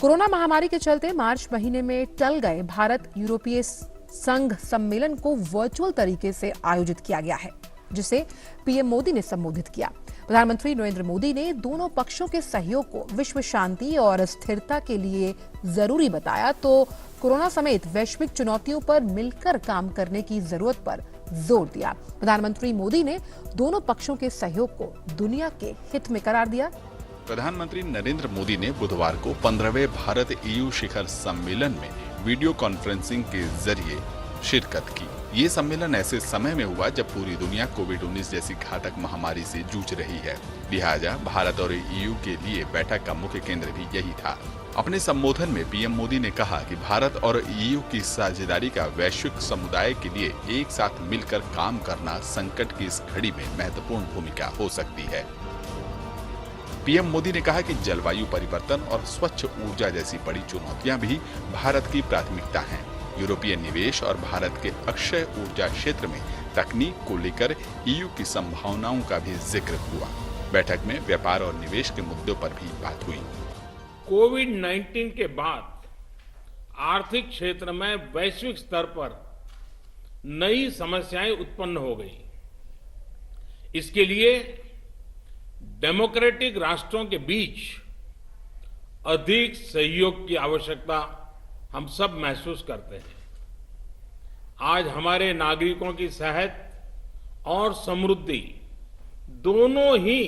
Corona महामारी के चलते मार्च महीने में टल गए भारत यूरोपीय संघ सम्मेलन को वर्चुअल तरीके से आयोजित किया गया है, जिसे पीएम मोदी ने संबोधित किया। प्रधानमंत्री नरेंद्र मोदी ने दोनों पक्षों के सहयोग को विश्व शांति और स्थिरता के लिए जरूरी बताया तो कोरोना समेत वैश्विक चुनौतियों पर मिलकर काम करने की जरूरत पर जोर दिया। प्रधानमंत्री मोदी ने दोनों पक्षों के सहयोग को दुनिया के हित में करार दिया। प्रधानमंत्री नरेंद्र मोदी ने बुधवार को 15वें भारत ईयू शिखर सम्मेलन में वीडियो कॉन्फ्रेंसिंग के जरिए शिरकत की। ये सम्मेलन ऐसे समय में हुआ जब पूरी दुनिया कोविड-19 जैसी घातक महामारी से जूझ रही है। लिहाजा भारत और ईयू के लिए बैठक का मुख्य केंद्र भी यही था। अपने संबोधन में पीएम मोदी ने कहा कि भारत और ईयू की साझेदारी का वैश्विक समुदाय के लिए एक साथ मिलकर काम करना संकट की इस घड़ी में महत्वपूर्ण भूमिका हो सकती है। पीएम मोदी ने कहा कि जलवायु परिवर्तन और स्वच्छ ऊर्जा जैसी बड़ी चुनौतियां भी भारत की प्राथमिकता हैं। यूरोपीय निवेश और भारत के अक्षय ऊर्जा क्षेत्र में तकनीक को लेकर ईयू की संभावनाओं का भी जिक्र हुआ। बैठक में व्यापार और निवेश के मुद्दों पर भी बात हुई। कोविड-19 के बाद आर्थिक क्षेत्र में वैश्विक स्तर पर नई समस्याएं उत्पन्न हो गई। इसके लिए डेमोक्रेटिक राष्ट्रों के बीच अधिक सहयोग की आवश्यकता हम सब महसूस करते हैं। आज हमारे नागरिकों की सेहत और समृद्धि दोनों ही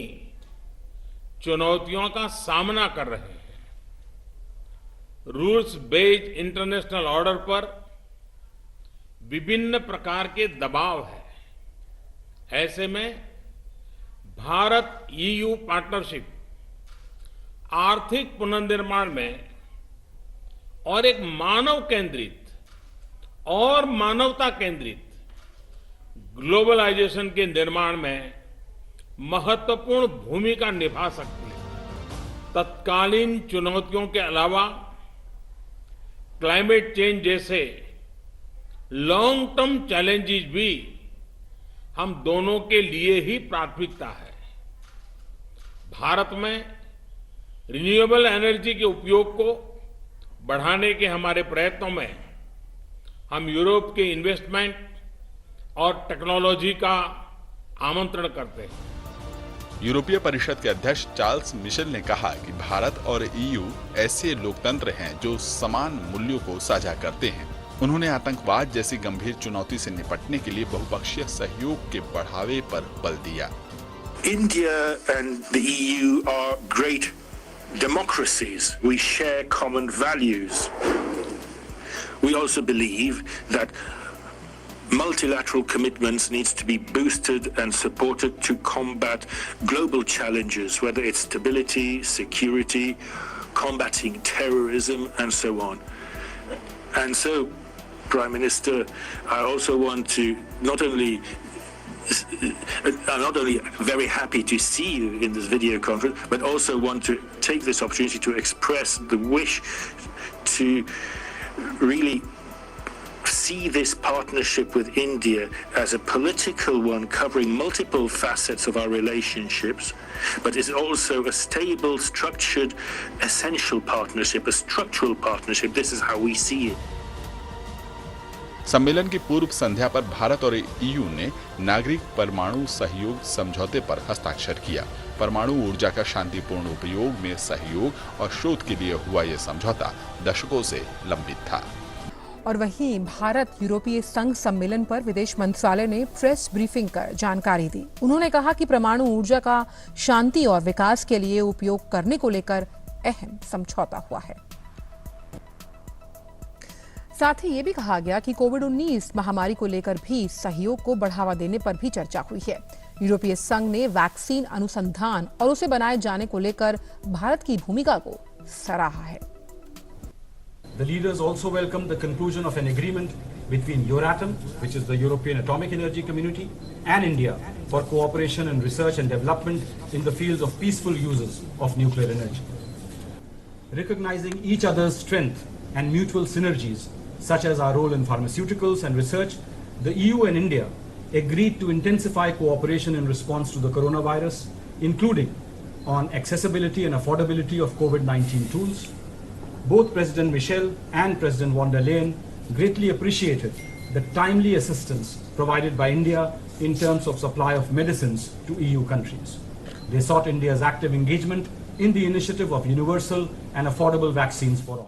चुनौतियों का सामना कर रहे हैं। रूल्स बेस्ड इंटरनेशनल ऑर्डर पर विभिन्न प्रकार के दबाव है। ऐसे में भारत ईयू पार्टनरशिप आर्थिक पुनर्निर्माण में और एक मानव केंद्रित और मानवता केंद्रित ग्लोबलाइजेशन के निर्माण में महत्वपूर्ण भूमिका निभा सकती है। तत्कालीन चुनौतियों के अलावा क्लाइमेट चेंज जैसे लॉन्ग टर्म चैलेंजेस भी हम दोनों के लिए ही प्राथमिकता है। भारत में रिन्यूएबल एनर्जी के उपयोग को बढ़ाने के हमारे प्रयत्नों में हम यूरोप के इन्वेस्टमेंट और टेक्नोलॉजी का आमंत्रण करते हैं। यूरोपीय परिषद के अध्यक्ष चार्ल्स मिशेल ने कहा कि भारत और ईयू ऐसे लोकतंत्र हैं जो समान मूल्यों को साझा करते हैं। उन्होंने आतंकवाद जैसी गंभीर चुनौती से निपटने के लिए बहुपक्षीय सहयोग के बढ़ावे पर बल दिया। India and the EU are great democracies. We share common values. We also believe that multilateral commitments needs to be boosted and supported to combat global challenges, whether it's stability, security, combating terrorism, and so on. And so, Prime Minister, I also want to I'm not only very happy to see you in this video conference, but also want to take this opportunity to express the wish to really see this partnership with India as a political one covering multiple facets of our relationships, but is also a stable, structured, essential partnership, a structural partnership. This is how we see it. सम्मेलन की पूर्व संध्या पर भारत और EU ने नागरिक परमाणु सहयोग समझौते पर हस्ताक्षर किया। परमाणु ऊर्जा का शांतिपूर्ण उपयोग में सहयोग और शोध के लिए हुआ यह समझौता दशकों से लंबित था। और वहीं भारत यूरोपीय संघ सम्मेलन पर विदेश मंत्रालय ने प्रेस ब्रीफिंग कर जानकारी दी। उन्होंने कहा कि परमाणु ऊर्जा का शांति और विकास के लिए उपयोग करने को लेकर अहम समझौता हुआ है। साथ ही ये भी कहा गया कि कोविड-19 महामारी को लेकर भी सहयोग को बढ़ावा देने पर भी चर्चा हुई है। यूरोपीय संघ ने वैक्सीन अनुसंधान और उसे बनाए जाने को लेकर भारत की भूमिका को सराहा है। The leaders also welcomed the conclusion of an agreement between Euratom, which is the European Atomic Energy Community, and India for cooperation in research and development in the fields of peaceful uses of nuclear energy. Recognizing each other's strength and mutual synergies, such as our role in pharmaceuticals and research, the EU and India agreed to intensify cooperation in response to the coronavirus, including on accessibility and affordability of COVID-19 tools, both President Michel and President von der Leyen greatly appreciated the timely assistance provided by India in terms of supply of medicines to EU countries. They sought India's active engagement in the initiative of universal and affordable vaccines for all.